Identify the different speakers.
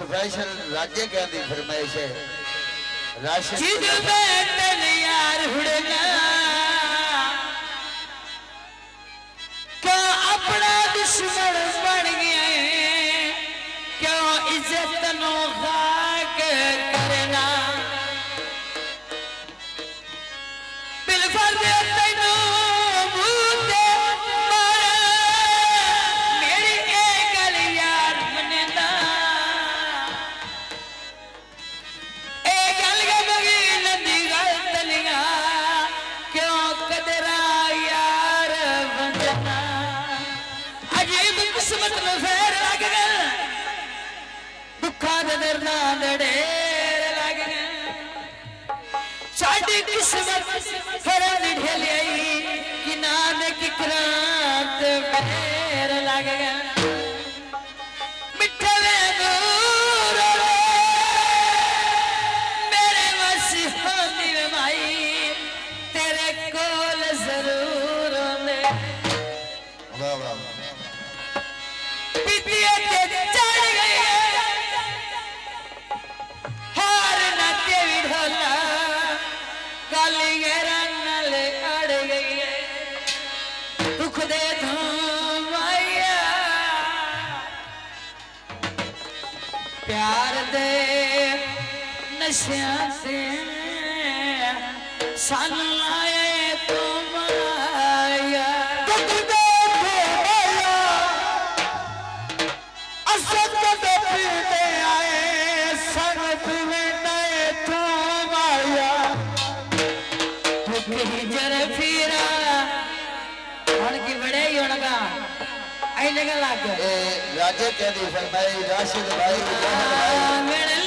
Speaker 1: special राज्य क्या दी फरमाइश है राशिद
Speaker 2: यार हुड़ना क्या अपना दुश्मन बन गया है क्यों इज्जत नो खाक करना बिलफर तेनू बूते मारा मेरी एक गल यार मनेना किस्मत फरन ढेली कि नानक क्रांत पैर लग गया मिठे दूर मेरे मसीहानी माई तेरे कोल जरूर ने पितिया के चढ़ गई हार ना तेरी ढोला अड़ गई है दुख दे धमाया प्यार दे नशिया से सन लाए तुम आया दुख दे धमाया असद दे पीते आए संगत में नए तुम आया जर फिरा की बड़े ही होगा आई लगा लाग
Speaker 1: राज्य क्या दी फरमाइश राशिद भाई